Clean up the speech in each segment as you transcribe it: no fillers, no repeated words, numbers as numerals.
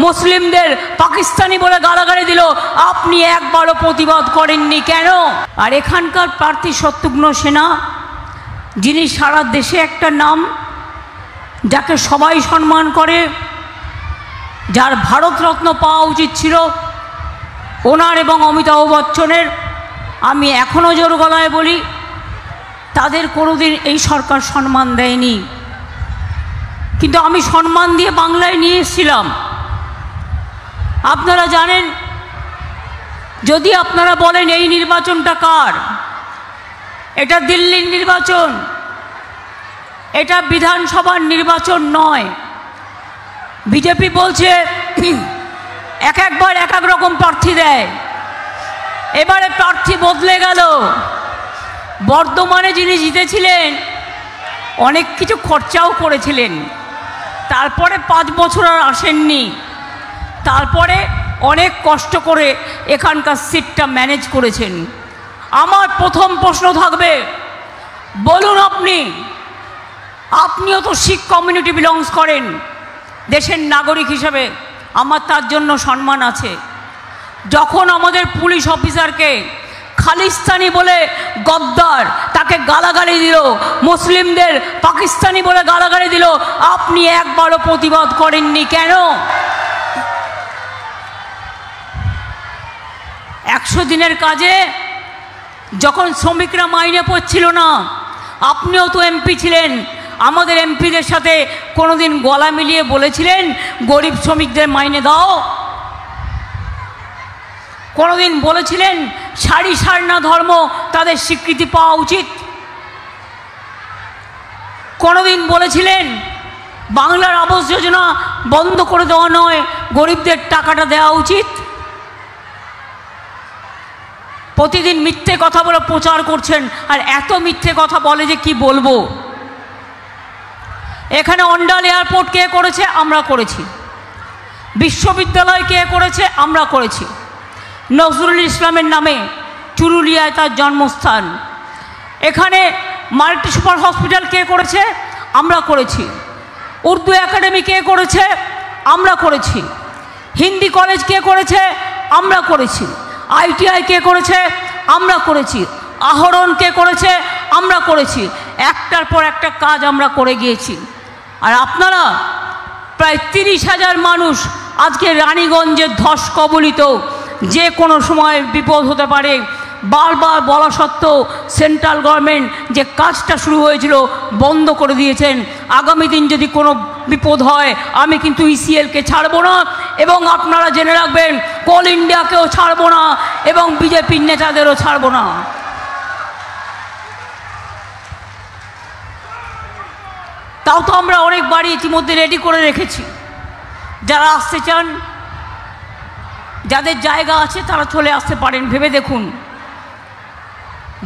মুসলিমদের পাকিস্তানি বলে গালাগালি দিল, আপনি একবারও প্রতিবাদ করেননি কেন? আর এখানকার প্রার্থী শত্রুঘ্ন সিনহা, যিনি সারা দেশে একটা নাম, যাকে সবাই সম্মান করে, যার ভারতরত্ন পাওয়া উচিত ছিল ওনার এবং অমিতাভ বচ্চনের, আমি এখনও জোর গলায় বলি তাদের কোনোদিন এই সরকার সম্মান দেয়নি। কিন্তু আমি সম্মান দিয়ে বাংলায় নিয়ে এসেছিলাম। আপনারা জানেন, যদি আপনারা বলেন এই নির্বাচনটা কার, এটা দিল্লির নির্বাচন, এটা বিধানসভার নির্বাচন নয়। বিজেপি বলছে একবার এক এক রকম প্রার্থী দেয়, এবারে প্রার্থী বদলে গেল। বর্ধমানে যিনি জিতেছিলেন অনেক কিছু খরচাও করেছিলেন, তারপরে 5 বছর আর আসেননি, তারপরে অনেক কষ্ট করে এখানকার সিটটা ম্যানেজ করেছেন। আমার প্রথম প্রশ্ন থাকবে, বলুন আপনিও তো শিখ কমিউনিটি বিলংস করেন, দেশের নাগরিক হিসেবে আমার তার জন্য সম্মান আছে। যখন আমাদের পুলিশ অফিসারকে খালিস্তানি বলে গদ্দার, তাকে গালাগালি দিল, মুসলিমদের পাকিস্তানি বলে গালাগালি দিল, আপনি একবারও প্রতিবাদ করেননি কেন? 100 দিনের কাজে যখন শ্রমিকরা মাইনে পড়ছিল না, আপনিও তো এমপি ছিলেন, আমাদের এমপিদের সাথে কোনোদিন গলা মিলিয়ে বলেছিলেন গরিব শ্রমিকদের মাইনে দাও? কোনোদিন বলেছিলেন সারি সারনা ধর্ম তাদের স্বীকৃতি পাওয়া উচিত? কোনোদিন বলেছিলেন বাংলার আবাস যোজনা বন্ধ করে দেওয়া নয়, গরিবদের টাকাটা দেওয়া উচিত? প্রতিদিন মিথ্যে কথা বলে প্রচার করছেন, আর এত মিথ্যে কথা বলে যে কি বলবো। এখানে অন্ডাল এয়ারপোর্ট কে করেছে? আমরা করেছি। বিশ্ববিদ্যালয় কে করেছে? আমরা করেছি। নজরুল ইসলামের নামে চুরুলিয়ায় তার জন্মস্থান। এখানে মাল্টি সুপার হসপিটাল কে করেছে? আমরা করেছি। উর্দু একাডেমি কে করেছে? আমরা করেছি। হিন্দি কলেজ কে করেছে? আমরা করেছি। ITI কে করেছে? আমরা করেছি। আহরণ কে করেছে? আমরা করেছি। একটার পর একটা কাজ আমরা করে গিয়েছি। আর আপনারা প্রায় 30,000 মানুষ আজকে রানীগঞ্জে ধস কবলিত, যে কোনো সময় বিপদ হতে পারে, বারবার বলা সত্ত্বেও সেন্ট্রাল গভর্নমেন্ট যে কাজটা শুরু হয়েছিল বন্ধ করে দিয়েছেন। আগামী দিন যদি কোনো বিপদ হয় আমি কিন্তু ECLকে ছাড়বো না, এবং আপনারা জেনে রাখবেন কোল ইন্ডিয়াকেও ছাড়বো না, এবং বিজেপির নেতাদেরও ছাড়বো না। তাও তো আমরা অনেক বাড়ি ইতিমধ্যে রেডি করে রেখেছি। যারা আসতে চান, যাদের জায়গা আছে তারা চলে আসতে পারেন। ভেবে দেখুন,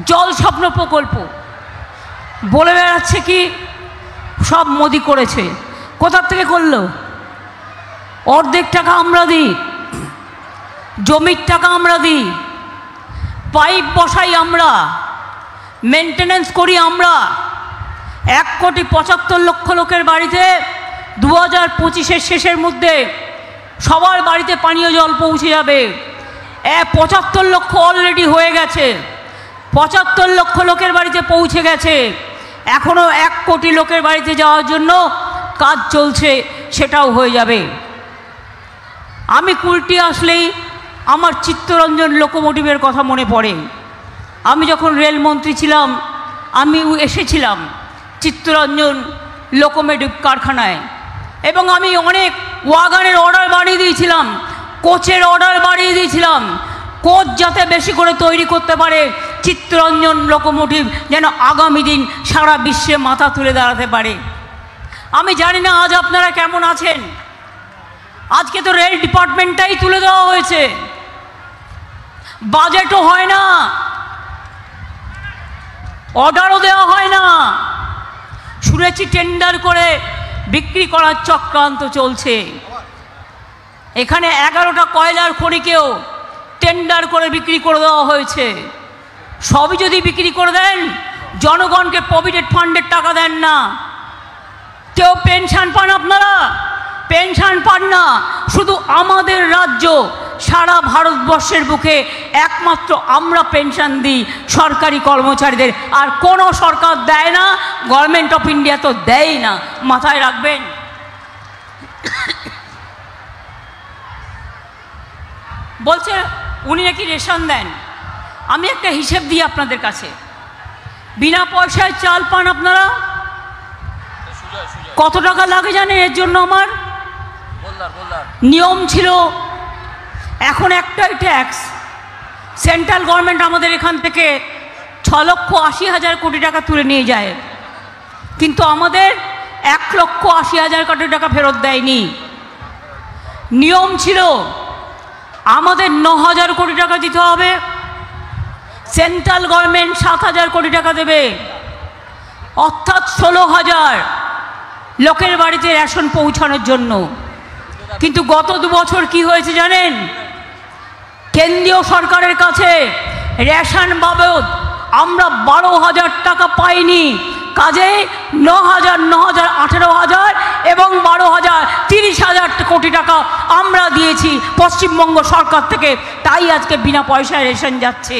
জল স্বপ্ন প্রকল্প বলে বেড়াচ্ছে কি সব মোদি করেছে, কোথার থেকে করলো? অর্ধেক টাকা আমরা দিই, জমির টাকা আমরা দিই, পাইপ বসাই আমরা, মেনটেনেন্স করি আমরা। 1,75,00,000 লোকের বাড়িতে 2025-এর শেষের মধ্যে সবার বাড়িতে পানীয় জল পৌঁছে যাবে। 75 লক্ষ অলরেডি হয়ে গেছে, 75 লক্ষ লোকের বাড়িতে পৌঁছে গেছে। এখনও 1 কোটি লোকের বাড়িতে যাওয়ার জন্য কাজ চলছে, সেটাও হয়ে যাবে। আমি কুলটি আসলেই আমার চিত্তরঞ্জন লোকোমোটিভের কথা মনে পড়ে। আমি যখন রেলমন্ত্রী ছিলাম আমি এসেছিলাম চিত্তরঞ্জন লোকোমোটিভ কারখানায়, এবং আমি অনেক ওয়াগানের অর্ডার বাড়িয়ে দিয়েছিলাম, কোচের অর্ডার বাড়িয়ে দিয়েছিলাম, কোচ যাতে বেশি করে তৈরি করতে পারে, চিত্তরঞ্জন লোকোমোটিভ যেন আগামী দিন সারা বিশ্বে মাথা তুলে দাঁড়াতে পারে। আমি জানি না আজ আপনারা কেমন আছেন। আজকে তো রেল ডিপার্টমেন্টটাই তুলে দেওয়া হয়েছে, বাজেটও হয় না, অর্ডারও দেওয়া হয় না। শুনেছি টেন্ডার করে বিক্রি করার চক্রান্ত চলছে। এখানে 11টা কয়লার খনিকেও টেন্ডার করে বিক্রি করে দেওয়া হয়েছে। সবই যদি বিক্রি করে দেন, জনগণকে প্রভিডেন্ট ফান্ডের টাকা দেন না, কেউ পেনশন পান আপনারা? পেনশন পান না। শুধু আমাদের রাজ্য, সারা ভারতবর্ষের বুকে একমাত্র আমরা পেনশন দিই সরকারি কর্মচারীদের, আর কোনো সরকার দেয় না। গভর্নমেন্ট অফ ইন্ডিয়া তো দেয়ই না, মাথায় রাখবেন। বলছে উনি নাকি রেশন দেন। আমি একটা হিসেব দিই আপনাদের কাছে, বিনা পয়সায় চাল পান আপনারা, কত টাকা লাগে জানেন? এর জন্য আমার নিয়ম ছিল, এখন একটাই ট্যাক্স। সেন্ট্রাল গভর্নমেন্ট আমাদের এখান থেকে 6,80,000 কোটি টাকা তুলে নিয়ে যায়, কিন্তু আমাদের 1,80,000 কোটি টাকা ফেরত দেয়নি। নিয়ম ছিল আমাদের 9,000 কোটি টাকা দিতে হবে, সেন্ট্রাল গভর্নমেন্ট 7,000 কোটি টাকা দেবে, অর্থাৎ 16,000 লোকের বাড়িতে রেশন পৌঁছানোর জন্য। কিন্তু গত 2 বছর কি হয়েছে জানেন? কেন্দ্রীয় সরকারের কাছে রেশন বাবদ আমরা 12,000 টাকা পাইনি। কাজে 9,000, 9,000, 18,000 এবং 12,000, 30,000 কোটি টাকা আমরা দিয়েছি পশ্চিমবঙ্গ সরকার থেকে। তাই আজকে বিনা পয়সায় রেশন যাচ্ছে।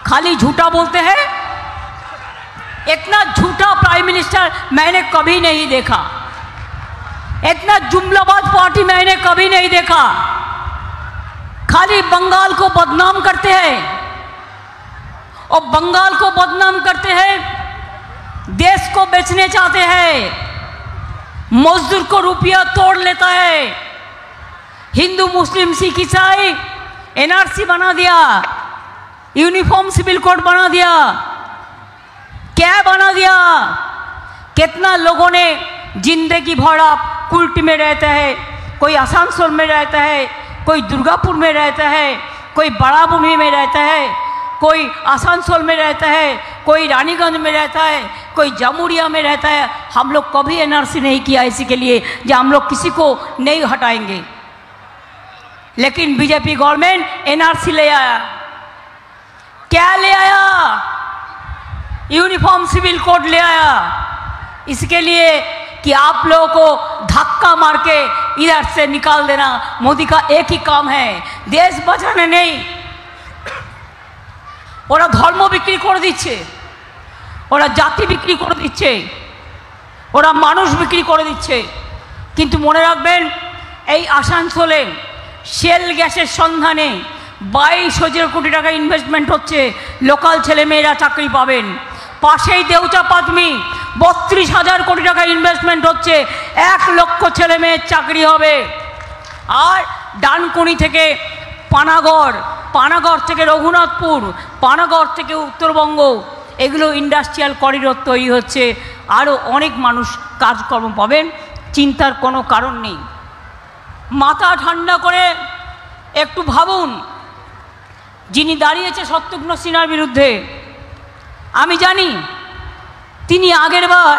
खाली झूठा बोलते हैं, इतना झूठा प्राइम मिनिस्टर मैंने कभी नहीं देखा, इतना जुमलाबाज पार्टी मैंने कभी नहीं देखा। खाली बंगाल को बदनाम करते हैं, और बंगाल को बदनाम करते हैं, देश को बेचने चाहते हैं, मजदूर को रुपया तोड़ लेता है। हिंदू मुस्लिम सिख ईसाई एनआरसी बना दिया, यूनिफॉर्म सिविल कोड बना दिया, क्या बना दिया। कितना लोगों ने जिंदगी भर आप कुल्टी में रहता है, कोई आसनसोल में रहता है, कोई दुर्गापुर में रहता है, कोई बड़ाबुनी में रहता है, कोई आसनसोल में रहता है, कोई रानीगंज में रहता है, कोई जमुरिया में रहता है। हम लोग कभी एनआरसी नहीं किया इसी के लिए कि हम लोग किसी को नहीं हटाएंगे। लेकिन बीजेपी गवर्नमेंट एनआरसी ले आया। क्या ले आया? यूनिफॉर्म सिविल कोड ले आया, इसके लिए कि आप लोगों को धक्का मार के इधर से निकाल देना। मोदी का एक ही काम है, देश बचाना नहीं। ওরা ধর্ম বিক্রি করে দিচ্ছে, ওরা জাতি বিক্রি করে দিচ্ছে, ওরা মানুষ বিক্রি করে দিচ্ছে। কিন্তু মনে রাখবেন, এই আসানসোলে শেল গ্যাসের সন্ধানে 22,000 কোটি টাকা ইনভেস্টমেন্ট হচ্ছে, লোকাল ছেলেমেয়েরা চাকরি পাবেন। পাশেই দেউচা পাতমি 32,000 কোটি টাকা ইনভেস্টমেন্ট হচ্ছে, 1 লক্ষ ছেলে মেয়ের চাকরি হবে। আর ডানকুনি থেকে পানাগড়, পানাগড় থেকে রঘুনাথপুর, পানাগড় থেকে উত্তরবঙ্গ, এগুলো ইন্ডাস্ট্রিয়াল করিডোর তৈরি হচ্ছে। আরও অনেক মানুষ কাজকর্ম পাবেন, চিন্তার কোনো কারণ নেই। মাথা ঠান্ডা করে একটু ভাবুন, যিনি দাঁড়িয়েছে শত্রুঘ্ন সিনহার বিরুদ্ধে, আমি জানি তিনি আগের বার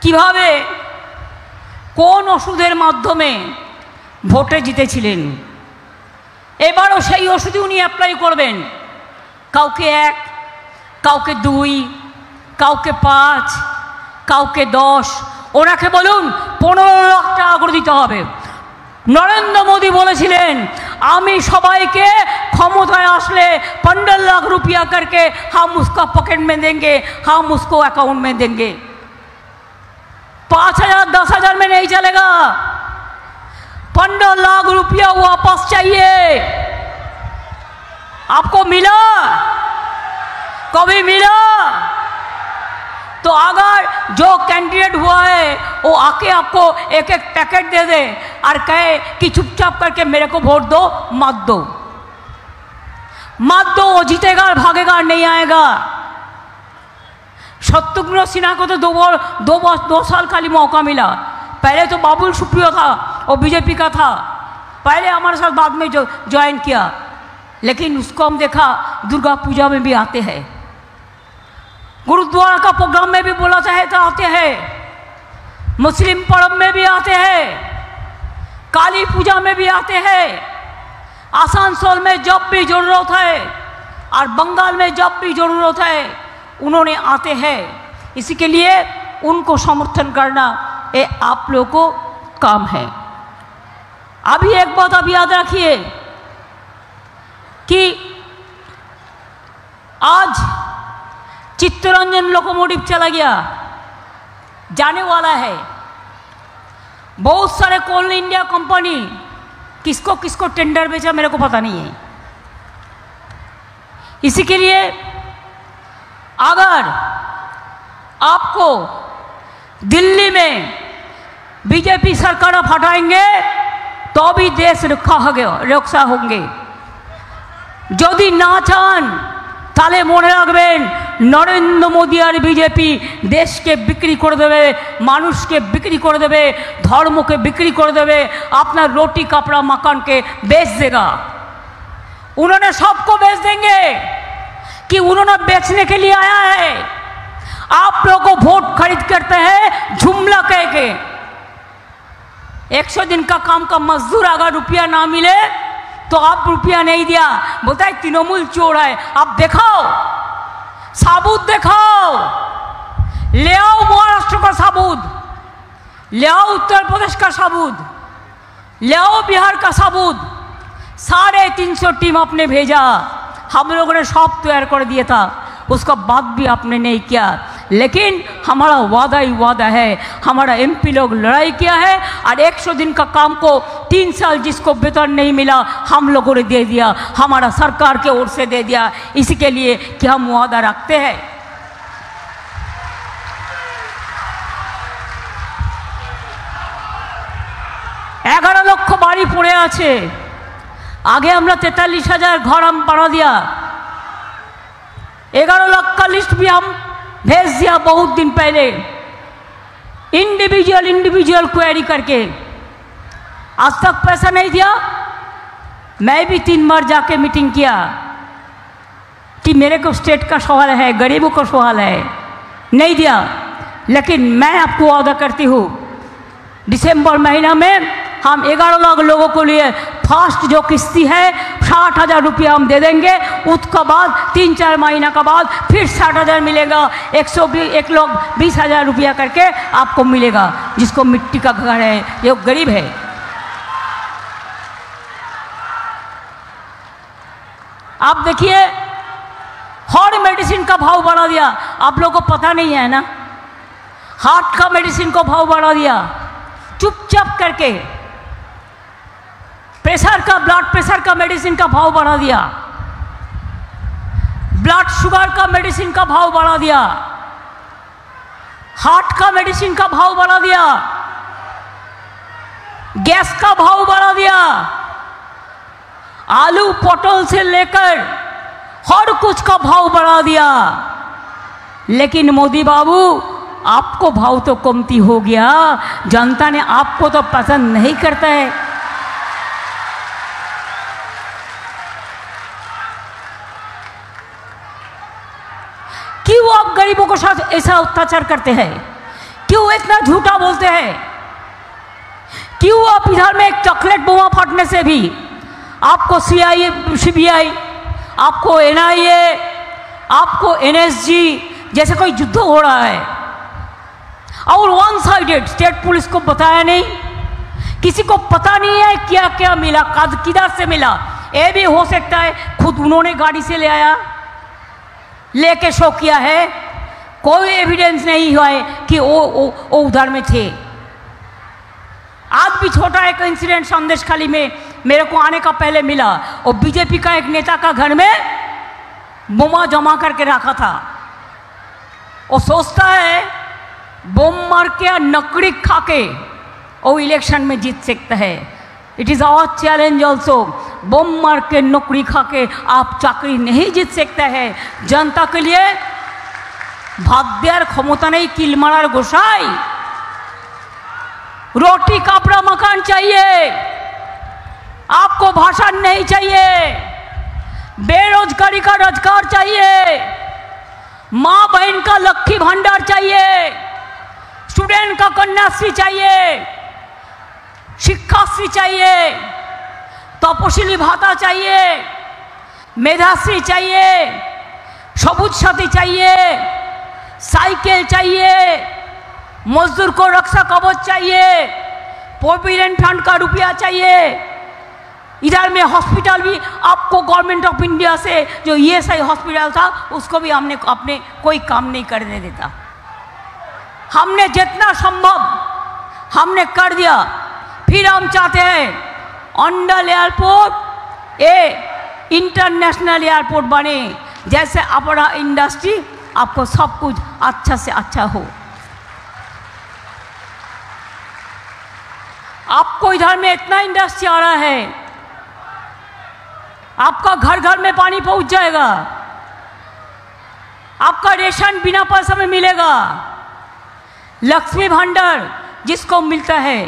কীভাবে কোন ওষুধের মাধ্যমে ভোটে জিতেছিলেন। এবারও সেই ওষুধই উনি অ্যাপ্লাই করবেন। কাউকে 1, কাউকে 2, কাউকে 5, কাউকে 10। ওনাকে বলুন 15 লাখ টাকা করে দিতে হবে। নরেন্দ্র মোদী বলেছিলেন, আমি সবাইকে ক্ষমতায় আসলে 15 लाख रुपया करके हम उसका पॉकेट में देंगे, हम उसको अकाउंट में देंगे। 5,000, 10,000 में नहीं चलेगा, 15 लाख रुपया वापस चाहिए। आपको मिला? कभी मिला? तो अगर जो कैंडिडेट हुआ है वो आके आपको 1-1 पैकेट दे दे और कहे कि चुपचाप करके मेरे को वोट दो, मत दो, मत दो। वो जीतेगा और भागेगा और नहीं आएगा। शत्रुघ्न सिन्हा को तो 2 साल खाली मौका मिला। पहले तो बाबुल सुप्रियो था, वो बीजेपी का था, पहले हमारे साथ बाद में जो ज्वाइन किया। लेकिन उसको हम देखा दुर्गा पूजा में भी आते हैं, गुरुद्वारा का प्रोग्राम में भी बोला चाहे तो आते हैं, मुस्लिम पर्व में भी आते हैं, काली पूजा में भी आते हैं। आसनसोल में जब भी ज़रूरत है और बंगाल में जब भी ज़रूरत है उन्होंने आते हैं। इसी के लिए उनको समर्थन करना ये आप लोगों को काम है। अभी एक बात आप याद रखिए कि आज चित्तरंजन लोकोमोटिव चला गया, जाने वाला है। बहुत सारे कोल इंडिया कंपनी किसको किसको टेंडर बेचा मेरे को पता नहीं है। इसी के लिए अगर आपको दिल्ली में बीजेपी सरकार हटाएंगे तो भी देश रक्षा होंगे। यदि ना चान ताले मने राखबेन नरेंद्र मोदी और बीजेपी देश के बिक्री कर देवे, मानुष के बिक्री कर देवे, धर्म के बिक्री कर देवे, अपना रोटी कपड़ा मकान के बेच देगा। उन्होंने सबको बेच देंगे कि उन्होंने बेचने के लिए आया है। आप लोगों को वोट खरीद करते हैं जुमला कह के। 100 दिन का काम का मजदूर अगर रुपया ना मिले तो आप रुपया नहीं दिया, बोलता है तृणमूल चोर है। आप दिखाओ, साबूत दिखाओ, ले आओ महाराष्ट्र का साबूत, ले आओ उत्तर प्रदेश का साबूत, ले आओ बिहार का साबूत। 350 टीम आपने भेजा, हम लोगों ने सब तैयार कर दिया था, उसका बात भी आपने नहीं किया। लेकिन हमारा वादा ही वादा है। हमारा एमपी लोग लड़ाई किया है और 100 दिन का काम को 3 साल जिसको वेतन नहीं मिला हम लोगों ने दे दिया, हमारा सरकार के ओर से दे दिया। इसी के लिए कि हम वादा रखते हैं। एगारो लक्ष बाड़ी पड़े आछे। आगे हमरा 43,000 घर हम बढ़ा दिया। 11 लाख का लिस्ट भी हम भेज दिया बहुत दिन पहले, इंडिविजुअल क्वेरी करके। आज तक पैसा नहीं दिया। मैं भी 3 बार जाके मीटिंग किया कि मेरे को स्टेट का सवाल है, गरीबों का सवाल है, नहीं दिया। लेकिन मैं आपको वादा करती हूँ दिसंबर महीना में हम 11 लाख लोगों को लिए फर्स्ट जो किस्ती है 60,000 रुपया हम दे देंगे। उसके बाद 3-4 महीना के बाद फिर 60,000 मिलेगा। 1,20,000 रुपया करके आपको मिलेगा। जिसको मिट्टी का घर है, ये गरीब है। आप देखिए हर मेडिसिन का भाव बढ़ा दिया। आप लोगों को पता नहीं है ना, हार्ट का मेडिसिन को भाव बढ़ा दिया चुपचाप करके। प्रेशर का, ब्लड प्रेशर का मेडिसिन का भाव बढ़ा दिया, ब्लड शुगर का मेडिसिन का भाव बढ़ा दिया, हार्ट का मेडिसिन का भाव बढ़ा दिया, गैस का भाव बढ़ा दिया, आलू पटल से लेकर हर कुछ का भाव बढ़ा दिया। लेकिन मोदी बाबू आपको भाव तो कमती हो गया। जनता ने आपको तो पसंद नहीं करता है। क्यों आप गरीबों के साथ ऐसा अत्याचार करते हैं? क्यों इतना झूठा बोलते हैं? क्यों आप इधर में एक चॉकलेट बोमा फटने से भी आपको CBI, आपको NIA, आपको NSG जैसे कोई युद्ध हो रहा है और वन साइडेड स्टेट पुलिस को बताया नहीं, किसी को पता नहीं है क्या क्या मिला, किधर से मिला। ये भी हो सकता है खुद उन्होंने गाड़ी से ले आया, लेके शो किया है, कोई एविडेंस नहीं हुआ है कि वो उधर में थे। आज भी छोटा एक इंसिडेंट संदेशखाली में मेरे को आने का पहले मिला, और बीजेपी का एक नेता का घर में बोमा जमा करके रखा था। वो सोचता है बोम मार के या नकड़ी खा के वो इलेक्शन में जीत सकता है। It is our challenge also. बोम मार के नौकरी खा के आप चाकरी नहीं जीत सकते हैं। जनता के लिए भात देर क्षमता नहीं, किल मारार गोसाई। रोटी कपड़ा मकान चाहिए, आपको भाषण नहीं चाहिए। बेरोजगारी का रोजगार चाहिए, माँ बहन का लक्ष्मी भंडार चाहिए, स्टूडेंट का कन्याश्री चाहिए, शिक्षाश्री चाहिए, तपशिली भाता चाहिए, मेधाश्री चाहिए, सबुज साथी चाहिए, साइकिल चाहिए, मजदूर को रक्षा कवच चाहिए, प्रोविडेंट फंड का रुपया चाहिए। इधर में हॉस्पिटल भी आपको गवर्नमेंट ऑफ इंडिया से जो ईएसआई हॉस्पिटल था उसको भी हमने अपने कोई काम नहीं करने देता। हमने जितना संभव हमने कर दिया। फिर हम चाहते हैं अंडल एयरपोर्ट इंटरनेशनल एयरपोर्ट बने, जैसे अपना इंडस्ट्री आपको सब कुछ अच्छा से अच्छा हो। आपको इधर में इतना इंडस्ट्री आ रहा है, आपका घर घर में पानी पहुंच जाएगा, आपका रेशन बिना पैसा में मिलेगा। लक्ष्मी भंडार जिसको मिलता है,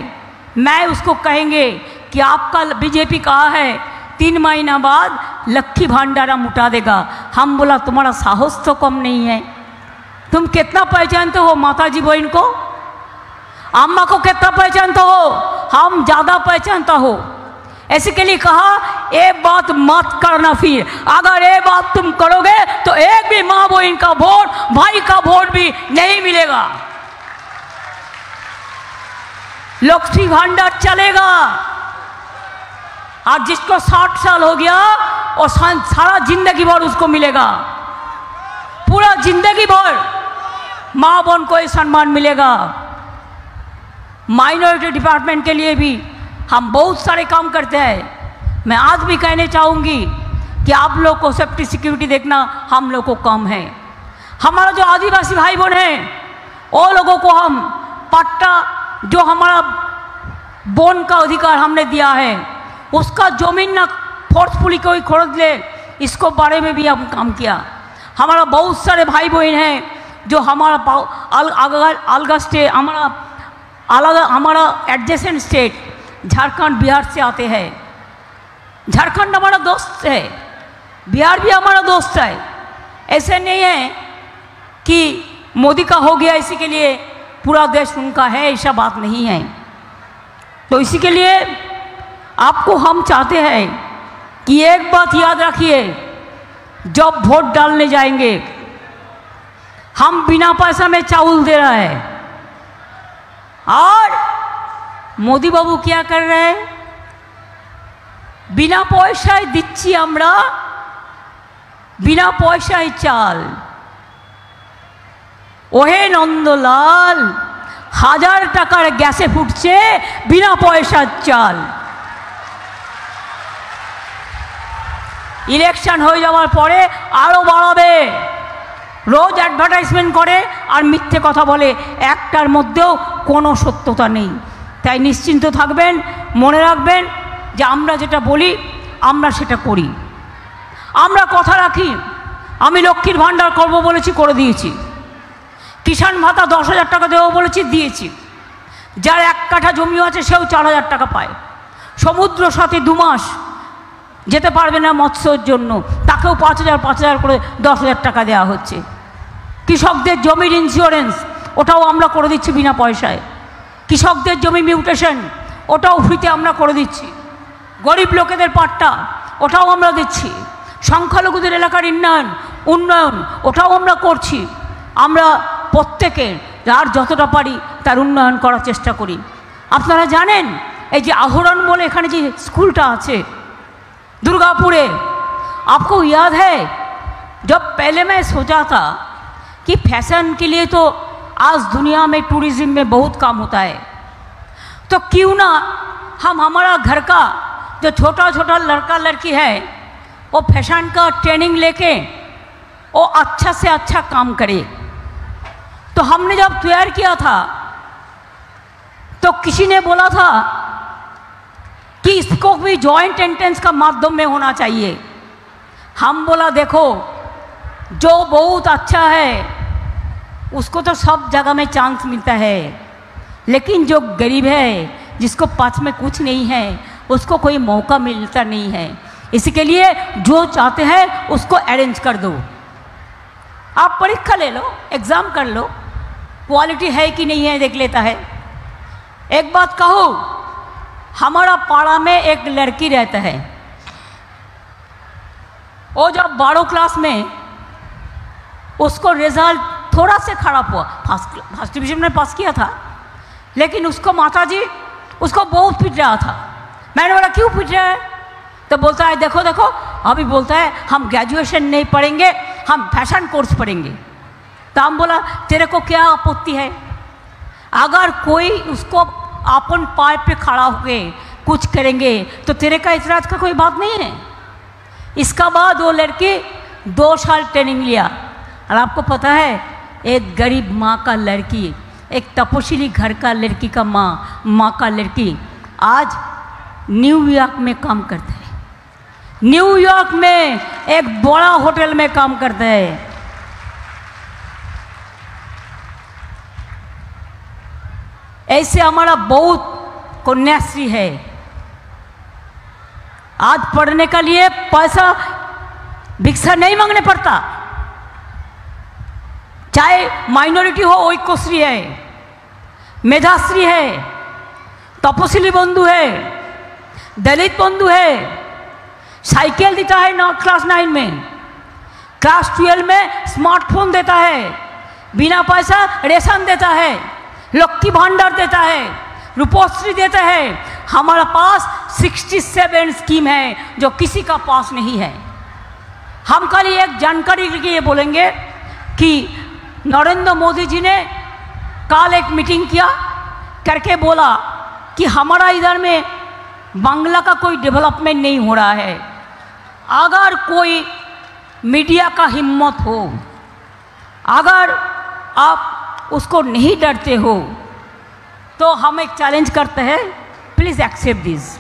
मैं उसको कहेंगे कि आपका बीजेपी कहा है 3 महीना बाद लक्ष्मी भंडारा मुटा देगा। हम बोला तुम्हारा साहस तो कम नहीं है। तुम कितना पहचानते हो माता जी बहन को, अम्मा को कितना पहचानते हो? हम ज़्यादा पहचानता हो। ऐसे के लिए कहा ये बात मत करना। फिर अगर ये बात तुम करोगे तो एक भी माँ बहन का वोट, भाई का वोट भी नहीं मिलेगा। लक्ष्मी भंडार चलेगा। और जिसको 60 साल हो गया और सारा जिंदगी भर उसको मिलेगा, पूरा जिंदगी भर माँ बहन को ये सम्मान मिलेगा। माइनॉरिटी डिपार्टमेंट के लिए भी हम बहुत सारे काम करते हैं। मैं आज भी कहने चाहूँगी कि आप लोग को सेफ्टी सिक्योरिटी देखना हम लोग को कम है। हमारा जो आदिवासी भाई बहन हैं वो लोगों को हम पट्टा, जो हमारा बोन का अधिकार हमने दिया है, उसका जमीन ना फोर्सफुली कोई खरीद ले, इसको बारे में भी हम काम किया। हमारा बहुत सारे भाई बहन हैं जो हमारा अलग स्टेट, हमारा एडजेसेंट स्टेट झारखंड बिहार से आते हैं। झारखंड हमारा दोस्त है, बिहार भी हमारा दोस्त है। ऐसे नहीं है कि मोदी का हो गया इसी के लिए पूरा देश उनका है, ऐसा बात नहीं है। तो इसी के लिए आपको हम चाहते हैं कि एक बात याद रखिए, जब वोट डालने जाएंगे हम बिना पैसा में चावल दे रहे हैं और मोदी बाबू क्या कर रहे हैं? बिना पैसाय दिच्छी आमरा, बिना पैसाय चाल। ओहे नंदलाल, 1000 টাকার গ্যাসে ফুটছে বিনা পয়সার চাল। ইলেকশন হয়ে যাওয়ার পরে আরও বাড়াবে। রোজ অ্যাডভার্টাইজমেন্ট করে আর মিথ্যে কথা বলে, একটার মধ্যেও কোনো সত্যতা নেই। তাই নিশ্চিন্ত থাকবেন, মনে রাখবেন যে আমরা যেটা বলি আমরা সেটা করি, আমরা কথা রাখি। আমি লক্ষ্মীর ভাণ্ডার করব বলেছি, করে দিয়েছি। কিষাণ ভাতা 10,000 টাকা দেবো বলেছি, দিয়েছি। যার 1 কাঠা জমি আছে সেও 4,000 টাকা পায়। সমুদ্র সাথে 2 মাস যেতে পারবে না মৎস্যর জন্য, তাকেও 5,000 করে 10,000 টাকা দেওয়া হচ্ছে। কৃষকদের জমির ইন্স্যুরেন্স ওটাও আমরা করে দিচ্ছি বিনা পয়সায়। কৃষকদের জমি মিউটেশন ওটাও ফ্রিতে আমরা করে দিচ্ছি। গরিব লোকেদের পাট্টা ওটাও আমরা দিচ্ছি। সংখ্যালঘুদের এলাকার উন্নয়ন ওটাও আমরা করছি। আমরা প্রত্যেকের যার যতটা পারি তার উন্নয়ন করার চেষ্টা করি। আপনারা জানেন এই যে আহরণ বলে এখানে যে স্কুলটা আছে दुर्गापुरे, आपको याद है जब पहले मैं सोचा था कि फैशन के लिए तो आज दुनिया में टूरिज्म में बहुत काम होता है, तो क्यों ना हम हमारा घर का जो छोटा छोटा लड़का लड़की है वो फैशन का ट्रेनिंग लेके वो अच्छा से अच्छा काम करे। तो हमने जब तैयार किया था तो किसी ने बोला था कि इसको भी जॉइंट एंट्रेंस का माध्यम में होना चाहिए। हम बोला देखो जो बहुत अच्छा है उसको तो सब जगह में चांस मिलता है, लेकिन जो गरीब है जिसको पास में कुछ नहीं है उसको कोई मौका मिलता नहीं है। इसके लिए जो चाहते हैं उसको अरेंज कर दो। आप परीक्षा ले लो, एग्ज़ाम कर लो, क्वालिटी है कि नहीं है देख लेता है। एक बात कहूँ, हमारा पाड़ा में एक लड़की रहता है, वो जब 12 क्लास में उसको रिजल्ट थोड़ा से खराब हुआ, फर्स्ट डिवीजन में पास किया था, लेकिन उसको माताजी उसको बहुत पीट रहा था। मैंने बोला क्यों पीट रहा है? तो बोलता है देखो देखो, अभी बोलता है हम ग्रेजुएशन नहीं पढ़ेंगे, हम फैशन कोर्स पढ़ेंगे। तो हम बोला तेरे को क्या आपत्ति है? अगर कोई उसको अपन पाए पे खड़ा होके कुछ करेंगे तो तेरे का इतराज का कोई बात नहीं है। इसका बाद वो लड़की 2 साल ट्रेनिंग लिया। और आपको पता है, एक गरीब माँ का लड़की, एक तपस्वी घर का लड़की का माँ का लड़की आज न्यूयॉर्क में काम करता है। न्यूयॉर्क में एक बड़ा होटल में काम करता है। ऐसे हमारा बहुत कन्याश्री है। आज पढ़ने के लिए पैसा भिक्षा नहीं मांगने पड़ता, चाहे माइनॉरिटी हो ऐक्यश्री है, मेधाश्री है, तपस्वी बंधु है, दलित बंधु है, साइकिल देता है क्लास 9 में, क्लास 12 में स्मार्टफोन देता है, बिना पैसा रेशन देता है, लक्की भांडार देता है, रूपोश्री देता है। हमारा पास 67 स्कीम है जो किसी का पास नहीं है। हम खाली एक जानकारी के लिए बोलेंगे कि नरेंद्र मोदी जी ने कल एक मीटिंग किया करके बोला कि हमारा इधर में बांग्ला का कोई डेवलपमेंट नहीं हो रहा है। अगर कोई मीडिया का हिम्मत हो, अगर आप उसको नहीं डरते हो, तो हम एक चैलेंज करते हैं, प्लीज एक्सेप्ट दिस।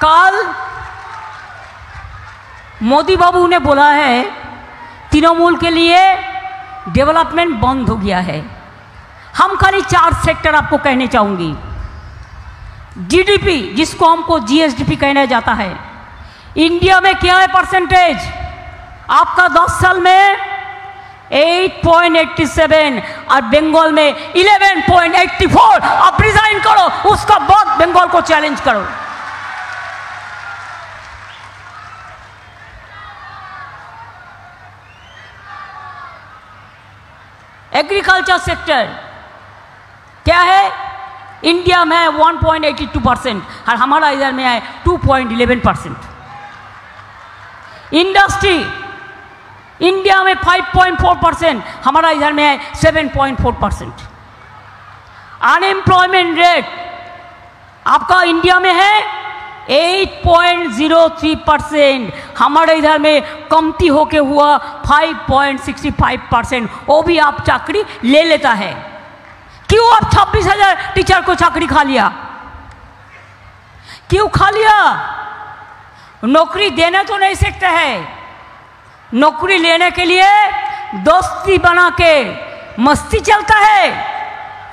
कल मोदी बाबू ने बोला है तृणमूल के लिए डेवलपमेंट बंद हो गया है। हम खाली 4 सेक्टर आपको कहने चाहूंगी। जीडीपी, जिसको हमको जीएसडीपी कहना जाता है, इंडिया में क्या है परसेंटेज? आपका 10 साल में 8.87 और बंगाल में 11.84। आप रिजाइन करो, उसका बाद बंगाल को चैलेंज करो। एग्रीकल्चर सेक्टर क्या है? इंडिया में 1.82% और हमारा इधर में है 2.11%। इंडस्ट्री इंडिया में 5.4%, हमारा इधर में है 7.4%। अनएम्प्लॉयमेंट रेट आपका इंडिया में है 8.03%, हमारे इधर में कमती होके हुआ 5.65%। वो भी आप चाकरी ले लेता है। क्यों आप 26,000 टीचर को चाकरी खा लिया? क्यों खा लिया? नौकरी देना तो नहीं सकते है। नौकरी लेने के लिए दोस्ती बना के मस्ती चलता है।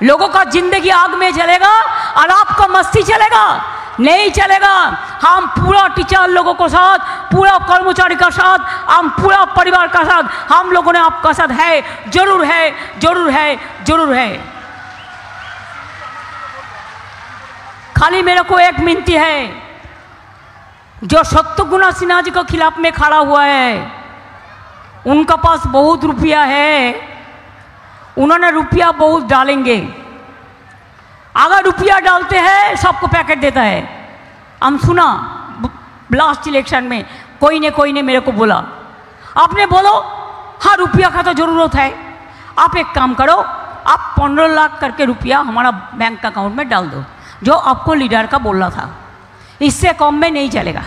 लोगों का जिंदगी आग में जलेगा और आपका मस्ती चलेगा? नहीं चलेगा। हम पूरा टीचर लोगों के साथ, पूरा कर्मचारी का साथ, हम पूरा परिवार का साथ, हम लोगों ने आपका साथ है, जरूर है, जरूर है, जरूर है। खाली मेरे को एक विनती है, जो शत्रुघ्न सिन्हा जी के खिलाफ में खड़ा हुआ है, उनका पास बहुत रुपया है, उन्होंने रुपया बहुत डालेंगे। अगर रुपया डालते हैं सबको पैकेट देता है। हम सुना लास्ट इलेक्शन में कोई ने मेरे को बोला, आपने बोलो हाँ रुपया का तो जरूरत है, आप एक काम करो, आप 15 लाख करके रुपया हमारा बैंक अकाउंट में डाल दो, जो आपको लीडर का बोलना था। इससे कम में नहीं चलेगा।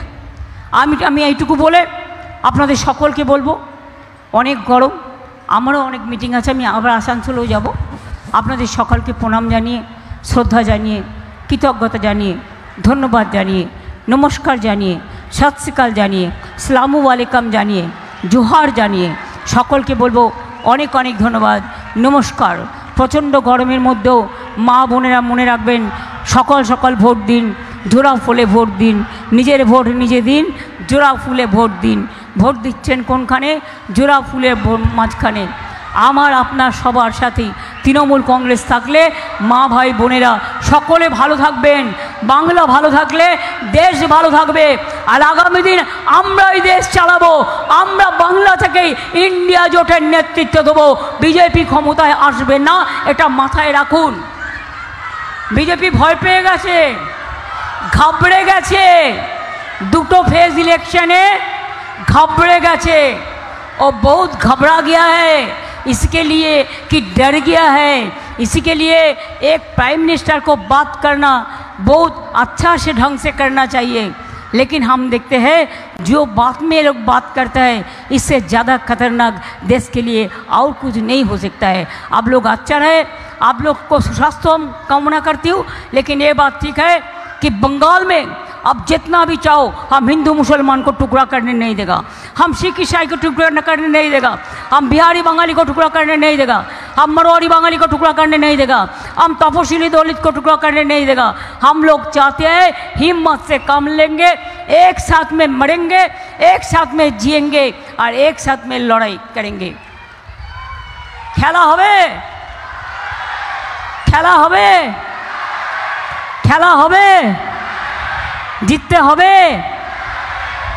আমি এইটুকু বলে আপনাদের সকলকে বলবো, অনেক গরম, আমারও অনেক মিটিং আছে, আমি আবার আসানসোলেও যাব। আপনাদের সকলকে প্রণাম জানিয়ে, শ্রদ্ধা জানিয়ে, কৃতজ্ঞতা জানিয়ে, ধন্যবাদ জানিয়ে, নমস্কার জানিয়ে, সত শ্রী আকাল জানিয়ে, আসসালামু আলাইকুম জানিয়ে, জোহার জানিয়ে সকলকে বলবো অনেক অনেক ধন্যবাদ, নমস্কার। প্রচণ্ড গরমের মধ্যেও মা বোনেরা মনে রাখবেন, সকাল সকাল ভোট দিন, জোড়া ফুলে ভোট দিন, নিজের ভোট নিজে দিন, জোড়া ফুলে ভোট দিন। ভোট দিচ্ছেন কোনখানে? জোড়া ফুলের মাঝখানে। আমার আপনার সবার সাথেই তৃণমূল কংগ্রেস থাকলে মা ভাই বোনেরা সকলে ভালো থাকবেন, বাংলা ভালো থাকলে দেশ ভালো থাকবে। আর আগামী দিন আমরাই দেশ চালাবো, আমরা বাংলা থেকেই ইন্ডিয়া জোটের নেতৃত্ব দেবো। বিজেপি ক্ষমতায় আসবে না, এটা মাথায় রাখুন। বিজেপি ভয় পেয়ে গেছে, ঘাবড়ে গেছে, দুটো फेज इलेक्शने घबरे गए और बहुत घबरा गया है, इसके लिए कि डर गया है। इसी के लिए एक प्राइम मिनिस्टर को बात करना बहुत अच्छा से ढंग से करना चाहिए, लेकिन हम देखते हैं जो बात में लोग बात करता है इससे ज़्यादा खतरनाक देश के लिए और कुछ नहीं हो सकता है। आप लोग अच्छा रहे, आप लोग को सुस्वास्थ्य कामना करती हूँ, लेकिन ये बात ठीक है कि बंगाल में अब जितना भी चाहो हम हिंदू मुसलमान को टुकड़ा करने नहीं देगा, हम सिख ईसाई को टुकड़ा करने नहीं देगा, हम बिहारी बंगाली को टुकड़ा करने नहीं देगा, हम मरवाड़ी बंगाली को टुकड़ा करने नहीं देगा, हम तपस्विनी दलित को टुकड़ा करने नहीं देगा। हम लोग चाहते हैं हिम्मत से काम लेंगे, एक साथ में मरेंगे, एक साथ में जिएंगे और एक साथ में लड़ाई करेंगे। खेला होवे, खेला होवे, खेला होवे, जीतते होवे,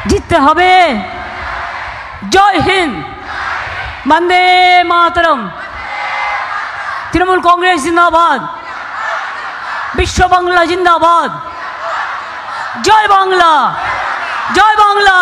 जीतते होवे। जय हिंद, वंदे मातरम। तृणमूल कांग्रेस जिंदाबाद, विश्व बांग्ला जिंदाबाद। जय बांग्ला, जय बांग्ला।